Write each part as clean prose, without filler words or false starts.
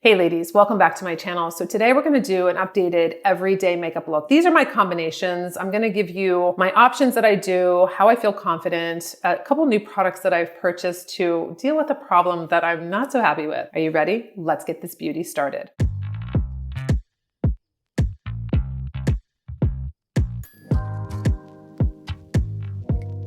Hey ladies, welcome back to my channel. So today we're going to do an updated everyday makeup look. These are my combinations. I'm going to give you my options that I do, how I feel confident, a couple new products that I've purchased to deal with a problem that I'm not so happy with. Are you ready? Let's get this beauty started.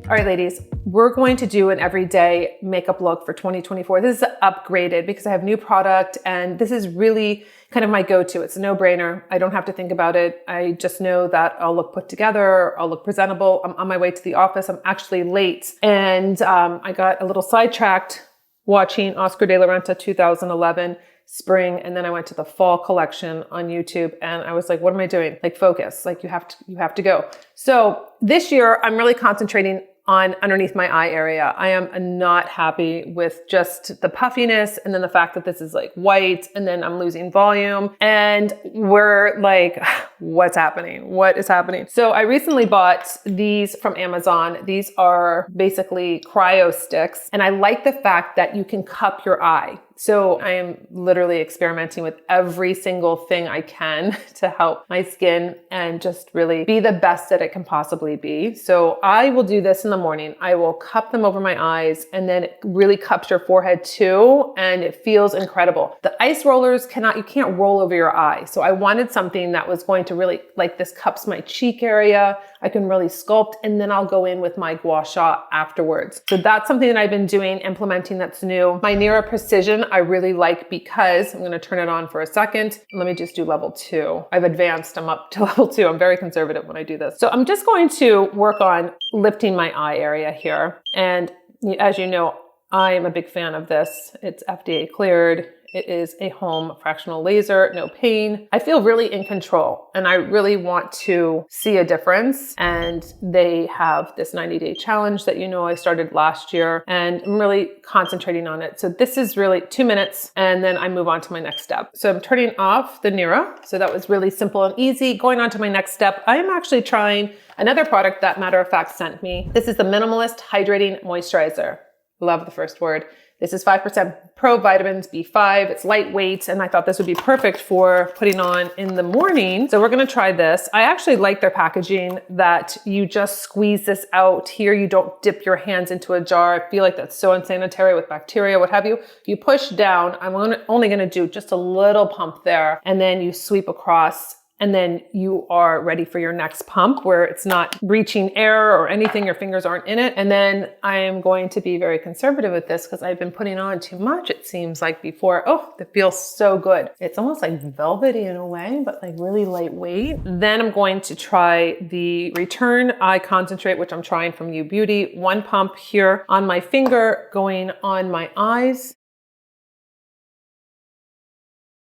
All right, ladies, we're going to do an everyday makeup look for 2024. This is upgraded because I have new product and this is really kind of my go-to. It's a no-brainer. I don't have to think about it. I just know that I'll look put together, I'll look presentable. I'm on my way to the office. I'm actually late and I got a little sidetracked watching Oscar de la Renta 2011 spring, and then I went to the fall collection on YouTube and I was like, what am I doing? Like, focus, like you have to go. So this year I'm really concentrating on underneath my eye area. I am not happy with just the puffiness and then the fact that this is like white and then I'm losing volume and we're like, what's happening? What is happening? So I recently bought these from Amazon. These are basically cryo sticks and I like the fact that you can cup your eye. So I am literally experimenting with every single thing I can to help my skin and just really be the best that it can possibly be. So I will do this in the morning. I will cup them over my eyes and then it really cups your forehead too. And it feels incredible. The ice rollers you can't roll over your eye. So I wanted something that was going to really, like this cups my cheek area. I can really sculpt and then I'll go in with my gua sha afterwards. So that's something that I've been doing, implementing that's new. My Nira Precision I really like because I'm going to turn it on for a second. Let me just do level 2. I've advanced. I'm up to level 2. I'm very conservative when I do this. So I'm just going to work on lifting my eye area here. And as you know, I am a big fan of this. It's FDA cleared. It is a home fractional laser, no pain. I feel really in control and I really want to see a difference. And they have this 90-day challenge that I started last year and I'm really concentrating on it. So this is really 2 minutes and then I move on to my next step. So I'm turning off the Nira. So that was really simple and easy. Going on to my next step, I am actually trying another product that Matter of Fact sent me. This is the Minimalist Hydrating Moisturizer. Love the first word. This is 5% pro vitamins B5. It's lightweight, and I thought this would be perfect for putting on in the morning. So we're gonna try this. I actually like their packaging that you just squeeze this out here. You don't dip your hands into a jar. I feel like that's so unsanitary with bacteria, what have you. You push down. I'm only gonna do just a little pump there, and then you sweep across. And then you are ready for your next pump where it's not reaching air or anything, your fingers aren't in it. And then I am going to be very conservative with this because I've been putting on too much, it seems like before. Oh, it feels so good. It's almost like velvety in a way, but like really lightweight. Then I'm going to try the Return Eye Concentrate, which I'm trying from U Beauty. 1 pump here on my finger going on my eyes.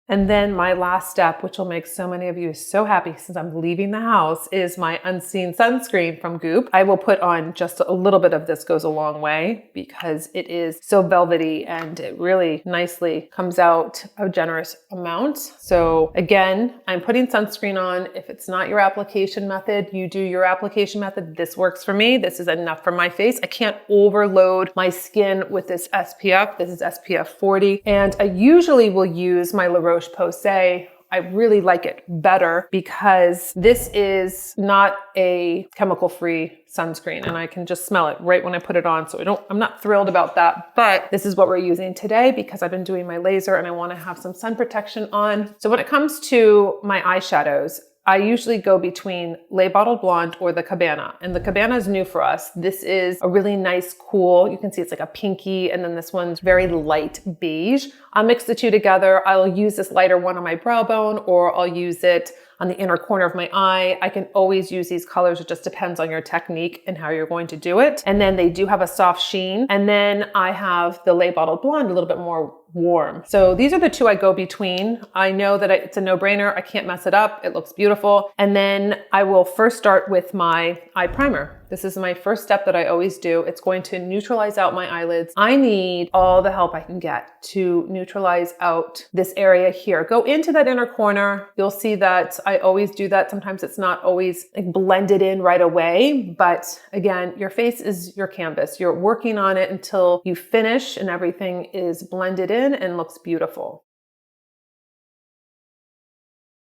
And then my last step, which will make so many of you so happy since I'm leaving the house, is my Unseen Sunscreen from Goop. I will put on just a little bit of this, goes a long way because it is so velvety and it really nicely comes out a generous amount. So again, I'm putting sunscreen on. If it's not your application method, you do your application method. This works for me. This is enough for my face. I can't overload my skin with this SPF. This is SPF 40. And I usually will use my La Roche-Posay. I really like it better because this is not a chemical-free sunscreen and I can just smell it right when I put it on. So I'm not thrilled about that, but this is what we're using today because I've been doing my laser and I want to have some sun protection on. So when it comes to my eyeshadows, I usually go between Le Bottled Blonde or the Cabana. And the Cabana is new for us. This is a really nice, cool, you can see it's like a pinky, and then this one's very light beige. I'll mix the two together. I'll use this lighter one on my brow bone, or I'll use it on the inner corner of my eye. I can always use these colors. It just depends on your technique and how you're going to do it. And then they do have a soft sheen. And then I have the Le Bottled Blonde, a little bit more warm. So these are the two I go between. I know that it's a no-brainer. I can't mess it up. It looks beautiful. And then I will first start with my eye primer. This is my first step that I always do. It's going to neutralize out my eyelids. I need all the help I can get to neutralize out this area here. Go into that inner corner. You'll see that I always do that. Sometimes it's not always like blended in right away, but again, your face is your canvas. You're working on it until you finish and everything is blended in and looks beautiful.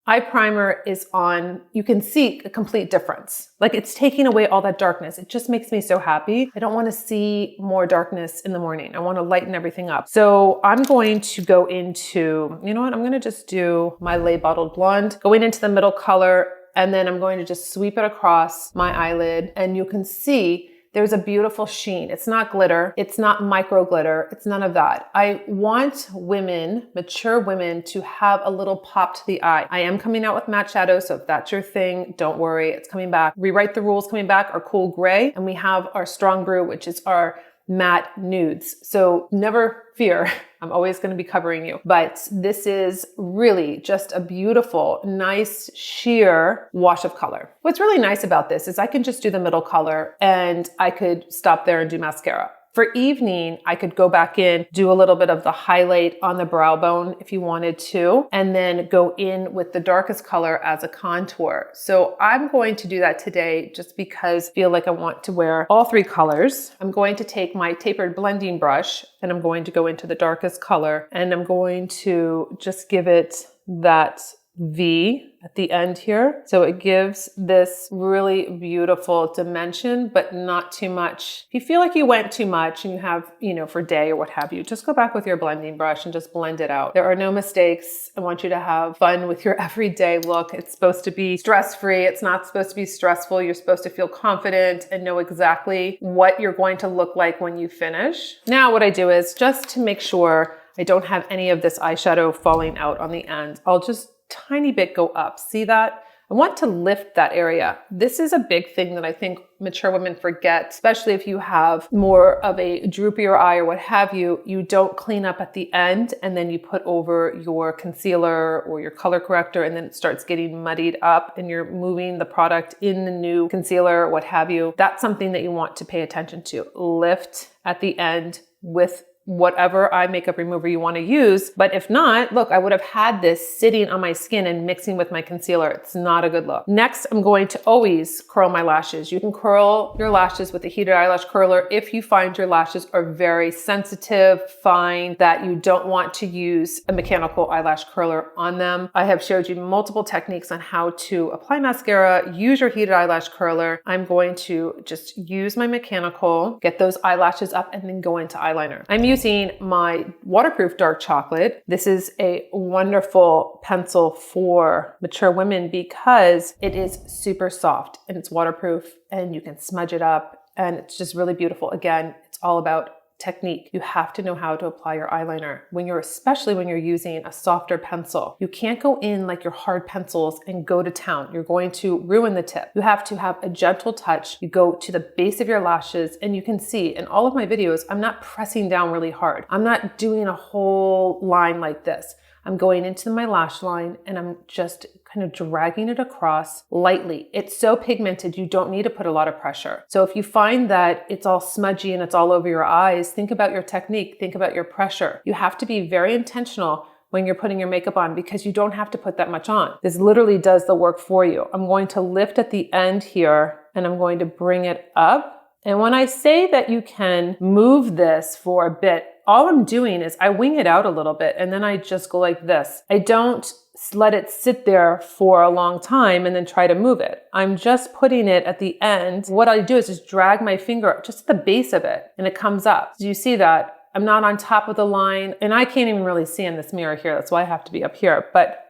eye primer is on, you can see a complete difference. Like it's taking away all that darkness. It just makes me so happy. I don't want to see more darkness in the morning. I want to lighten everything up. So I'm going to go into, you know what? I'm going to just do my Lay Bottled Blonde, going into the middle color, and then I'm going to just sweep it across my eyelid, and you can see there's a beautiful sheen. It's not glitter. It's not micro glitter. It's none of that. I want women, mature women, to have a little pop to the eye. I am coming out with matte shadow, so if that's your thing, don't worry. It's coming back. Rewrite the Rules coming back, our cool gray, and we have our Strong Brew, which is our matte nudes. So never fear, I'm always going to be covering you. But this is really just a beautiful, nice, sheer wash of color. What's really nice about this is I can just do the middle color and I could stop there and do mascara. For evening, I could go back in, do a little bit of the highlight on the brow bone if you wanted to, and then go in with the darkest color as a contour. So I'm going to do that today just because I feel like I want to wear all three colors. I'm going to take my tapered blending brush and I'm going to go into the darkest color and I'm going to just give it that V at the end here. So it gives this really beautiful dimension, but not too much. If you feel like you went too much and you have, for day or what have you, just go back with your blending brush and just blend it out. There are no mistakes. I want you to have fun with your everyday look. It's supposed to be stress-free. It's not supposed to be stressful. You're supposed to feel confident and know exactly what you're going to look like when you finish. Now what I do is, just to make sure I don't have any of this eyeshadow falling out on the end, I'll just tiny bit go up. See that? I want to lift that area. This is a big thing that I think mature women forget, especially if you have more of a droopier eye or what have you. You don't clean up at the end and then you put over your concealer or your color corrector and then it starts getting muddied up and you're moving the product in the new concealer or what have you. That's something that you want to pay attention to. Lift at the end with whatever eye makeup remover you want to use. But if not, look, I would have had this sitting on my skin and mixing with my concealer. It's not a good look. Next, I'm going to always curl my lashes. You can curl your lashes with a heated eyelash curler if you find your lashes are very sensitive, fine, that you don't want to use a mechanical eyelash curler on them. I have showed you multiple techniques on how to apply mascara, use your heated eyelash curler. I'm going to just use my mechanical, get those eyelashes up, and then go into eyeliner. I'm using my waterproof dark chocolate. This is a wonderful pencil for mature women because it is super soft and it's waterproof and you can smudge it up and it's just really beautiful. Again, it's all about technique. You have to know how to apply your eyeliner especially when you're using a softer pencil. You can't go in like your hard pencils and go to town. You're going to ruin the tip. You have to have a gentle touch. You go to the base of your lashes and you can see in all of my videos, I'm not pressing down really hard. I'm not doing a whole line like this. I'm going into my lash line and I'm just kind of dragging it across lightly. It's so pigmented, you don't need to put a lot of pressure. So if you find that it's all smudgy and it's all over your eyes, think about your technique, think about your pressure. You have to be very intentional when you're putting your makeup on because you don't have to put that much on. This literally does the work for you. I'm going to lift at the end here and I'm going to bring it up. And when I say that you can move this for a bit, all I'm doing is I wing it out a little bit and then I just go like this. I don't let it sit there for a long time and then try to move it. I'm just putting it at the end. What I do is just drag my finger just at the base of it and it comes up. So you see that? I'm not on top of the line and I can't even really see in this mirror here. That's why I have to be up here. But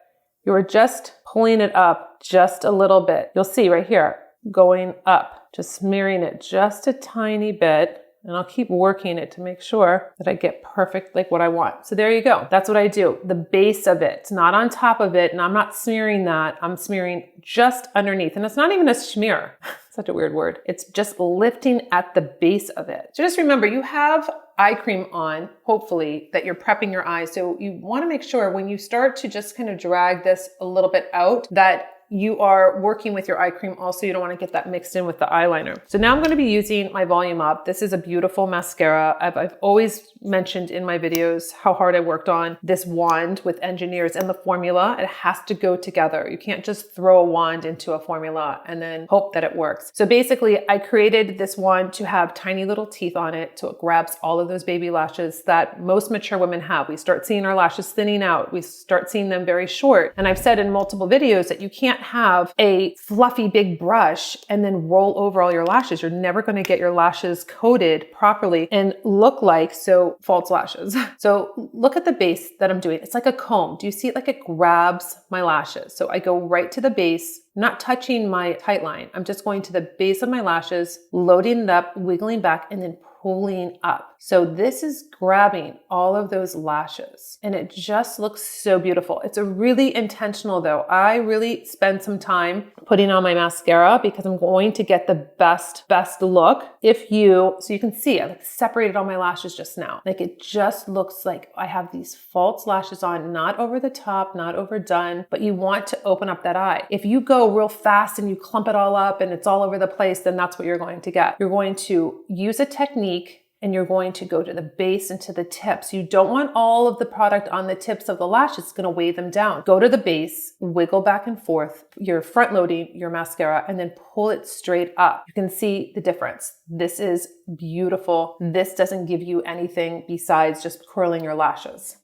you're just pulling it up just a little bit. You'll see right here, going up, just smearing it just a tiny bit. And I'll keep working it to make sure that I get perfect like what I want. So there you go. That's what I do. The base of it. It's not on top of it. And I'm not smearing that. I'm smearing just underneath. And it's not even a smear. Such a weird word. It's just lifting at the base of it. So just remember, you have eye cream on, hopefully, that you're prepping your eyes. So you want to make sure when you start to just kind of drag this a little bit out, that you are working with your eye cream. Also, you don't want to get that mixed in with the eyeliner. So now I'm going to be using my Volume Up. This is a beautiful mascara. I've always mentioned in my videos how hard I worked on this wand with engineers and the formula. It has to go together. You can't just throw a wand into a formula and then hope that it works. So basically, I created this wand to have tiny little teeth on it, so it grabs all of those baby lashes that most mature women have. We start seeing our lashes thinning out. We start seeing them very short. And I've said in multiple videos that you can't have a fluffy big brush and then roll over all your lashes. You're never going to get your lashes coated properly and look like false lashes. So look at the base that I'm doing. It's like a comb. Do you see it? Like it grabs my lashes. So I go right to the base, not touching my tight line. I'm just going to the base of my lashes, loading it up, wiggling back, and then pulling up. So this is grabbing all of those lashes and it just looks so beautiful. It's a really intentional though. I really spend some time putting on my mascara because I'm going to get the best look. So you can see I separated all my lashes just now. Like it just looks like I have these false lashes on, not over the top, not overdone, but you want to open up that eye. If you go real fast and you clump it all up and it's all over the place, then that's what you're going to get. You're going to use a technique and you're going to go to the base and to the tips. You don't want all of the product on the tips of the lashes. It's going to weigh them down. Go to the base, wiggle back and forth. You're front loading your mascara and then pull it straight up. You can see the difference. This is beautiful. This doesn't give you anything besides just curling your lashes.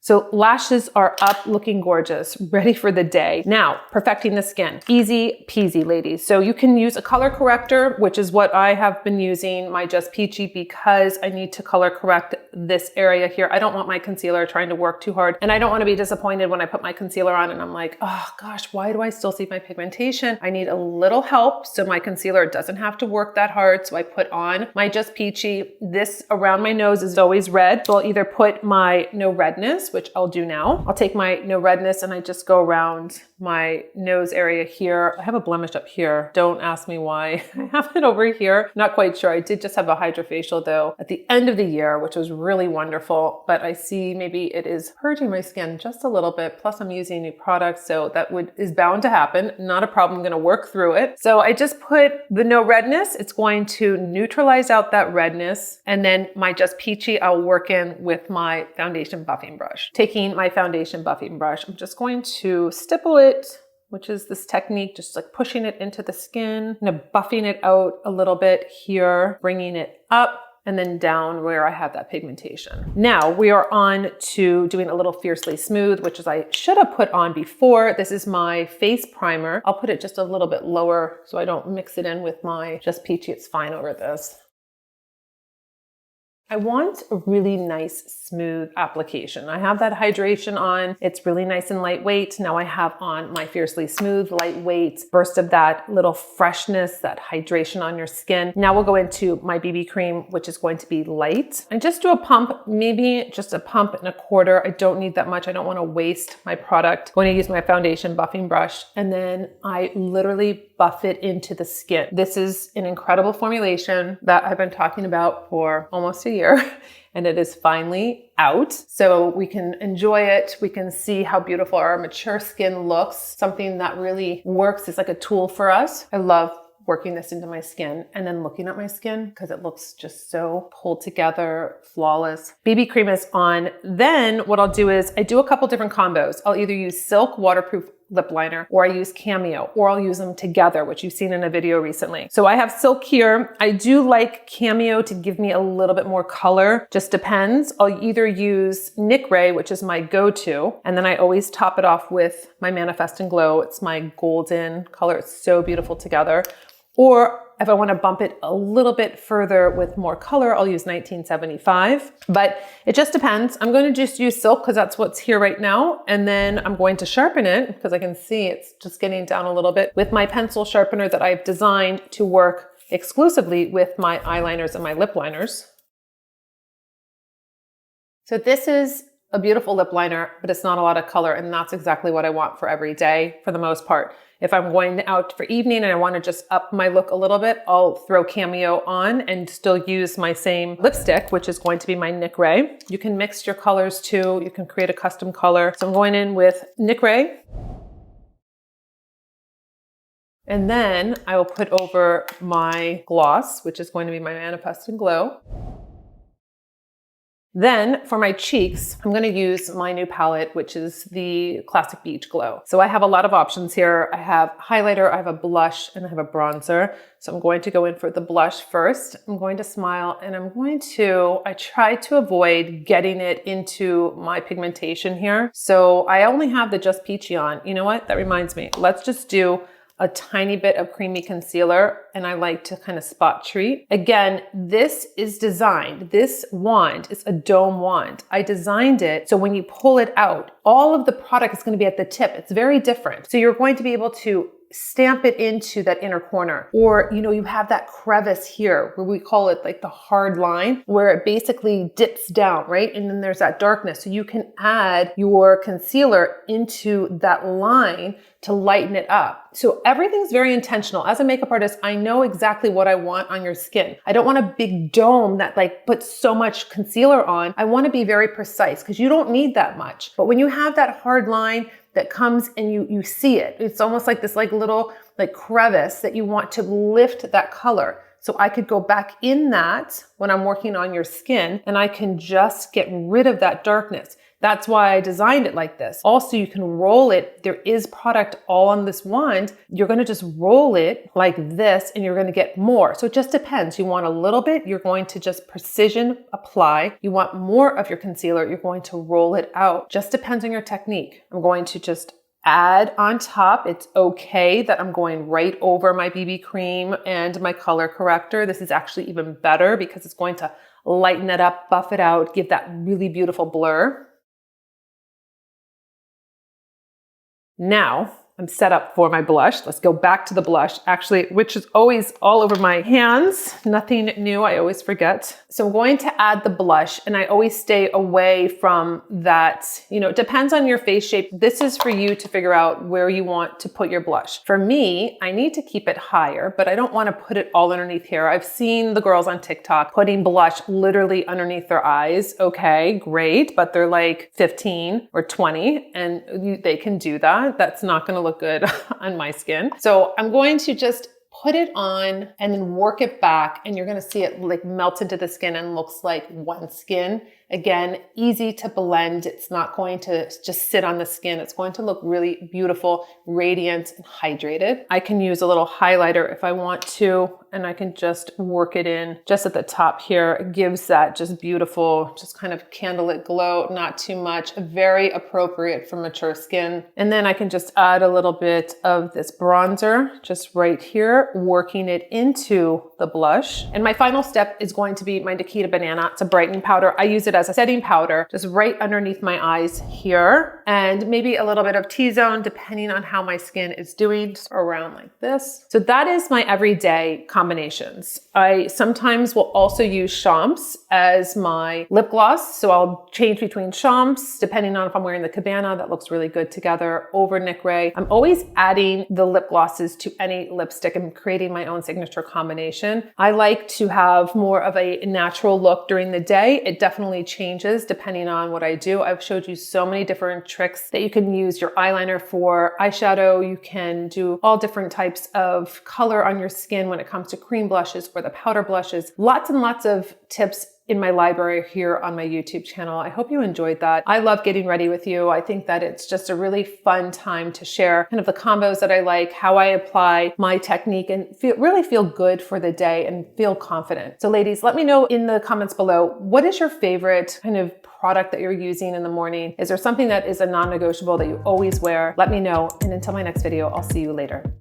So lashes are up, looking gorgeous, ready for the day. Now, perfecting the skin. Easy peasy, ladies. So you can use a color corrector, which is what I have been using, my Just Peachy, because I need to color correct this area here. I don't want my concealer trying to work too hard. And I don't want to be disappointed when I put my concealer on and I'm like, oh gosh, why do I still see my pigmentation? I need a little help so my concealer doesn't have to work that hard. So I put on my Just Peachy. This around my nose is always red. So I'll either put my No Redness, which I'll do now. I'll take my No Redness and I just go around my nose area here. I have a blemish up here. Don't ask me why I have it over here. Not quite sure. I did just have a hydrofacial though at the end of the year, which was really wonderful, but I see maybe it is hurting my skin just a little bit. Plus I'm using new products, so that is bound to happen. Not a problem. I'm going to work through it. So I just put the No Redness. It's going to neutralize out that redness. And then my Just Peachy, I'll work in with my foundation buffing brush. Taking my foundation buffing brush, I'm just going to stipple it, which is this technique, just like pushing it into the skin, buffing it out a little bit here, bringing it up and then down where I have that pigmentation. Now we are on to doing a little Fiercely Smooth, which is I should have put on before. This is my face primer. I'll put it just a little bit lower so I don't mix it in with my Just Peachy. It's fine over this. I want a really nice, smooth application. I have that hydration on. It's really nice and lightweight. Now I have on my Fiercely Smooth, lightweight, burst of that little freshness, that hydration on your skin. Now we'll go into my BB cream, which is going to be light. And just do a pump, maybe just a pump and a quarter. I don't need that much. I don't want to waste my product. I'm going to use my foundation buffing brush. And then I literally buff it into the skin. This is an incredible formulation that I've been talking about for almost a year and it is finally out. So we can enjoy it. We can see how beautiful our mature skin looks. Something that really works is like a tool for us. I love working this into my skin and then looking at my skin because it looks just so pulled together, flawless. BB cream is on. Then what I'll do is I do a couple different combos. I'll either use Silk Waterproof Lip Liner or I use Cameo, or I'll use them together, which you've seen in a video recently. So I have Silk here. I do like Cameo to give me a little bit more color. Just depends. I'll either use Nick Ray, which is my go-to, and then I always top it off with my Manifest and Glow. It's my golden color. It's so beautiful together. Or if I want to bump it a little bit further with more color, I'll use 1975, but it just depends. I'm going to just use Silk because that's what's here right now. And then I'm going to sharpen it because I can see it's just getting down a little bit with my pencil sharpener that I've designed to work exclusively with my eyeliners and my lip liners. So this is a beautiful lip liner, but it's not a lot of color. And that's exactly what I want for every day for the most part. If I'm going out for evening and I want to just up my look a little bit, I'll throw Cameo on and still use my same lipstick, which is going to be my Nick Ray. You can mix your colors too. You can create a custom color. So I'm going in with Nick Ray. And then I will put over my gloss, which is going to be my Manifest and Glow. Then for my cheeks, I'm going to use my new palette, which is the Classic Beach Glow. So I have a lot of options here. I have highlighter, I have a blush, and I have a bronzer. So I'm going to go in for the blush first. I'm going to smile and I try to avoid getting it into my pigmentation here. So I only have the Just Peachy on. You know what? That reminds me. Let's just do a tiny bit of creamy concealer, and I like to kind of spot treat. Again, this wand is a dome wand. I designed it so when you pull it out, all of the product is going to be at the tip. It's very different. So you're going to be able to stamp it into that inner corner. Or, you have that crevice here where we call it like the hard line where it basically dips down, right? And then there's that darkness. So you can add your concealer into that line to lighten it up. So everything's very intentional. As a makeup artist, I know exactly what I want on your skin. I don't want a big dome that like puts so much concealer on. I want to be very precise because you don't need that much. But when you have that hard line that comes and you see it, it's almost like this little crevice that you want to lift that color. So I could go back in that when I'm working on your skin and I can just get rid of that darkness. That's why I designed it like this. Also, you can roll it. There is product all on this wand. You're gonna just roll it like this and you're gonna get more. So it just depends. You want a little bit, you're going to just precision apply. You want more of your concealer, you're going to roll it out. Just depends on your technique. I'm going to just add on top. It's okay that I'm going right over my BB cream and my color corrector. This is actually even better because it's going to lighten it up, buff it out, give that really beautiful blur. Now, I'm set up for my blush. Let's go back to the blush, actually, which is always all over my hands. Nothing new, I always forget. So I'm going to add the blush and I always stay away from that, it depends on your face shape. This is for you to figure out where you want to put your blush. For me, I need to keep it higher, but I don't want to put it all underneath here. I've seen the girls on TikTok putting blush literally underneath their eyes. Okay, great, but they're like 15 or 20 and they can do that. That's not going to look good on my skin. So I'm going to just put it on and then work it back and you're going to see it like melt into the skin and looks like one skin. Again, easy to blend. It's not going to just sit on the skin. It's going to look really beautiful, radiant, and hydrated. I can use a little highlighter if I want to, and I can just work it in just at the top here. It gives that just beautiful, just kind of candlelit glow, not too much, very appropriate for mature skin. And then I can just add a little bit of this bronzer just right here, working it into the blush. And my final step is going to be my Nikita Banana. It's a brightening powder. I use it as a setting powder, just right underneath my eyes here, and maybe a little bit of T-zone depending on how my skin is doing, just around like this. So that is my everyday combinations. I sometimes will also use Champs as my lip gloss. So I'll change between Champs depending on if I'm wearing the Cabana, that looks really good together, over Nick Ray. I'm always adding the lip glosses to any lipstick and creating my own signature combination. I like to have more of a natural look during the day. It definitely changes depending on what I do. I've showed you so many different tricks that you can use your eyeliner for eyeshadow. You can do all different types of color on your skin when it comes to cream blushes or the powder blushes. Lots and lots of tips in my library here on my YouTube channel. I hope you enjoyed that. I love getting ready with you. I think that it's just a really fun time to share kind of the combos that I like, how I apply my technique, and really feel good for the day and feel confident. So ladies, let me know in the comments below, what is your favorite kind of product that you're using in the morning? Is there something that is a non-negotiable that you always wear? Let me know. And until my next video, I'll see you later.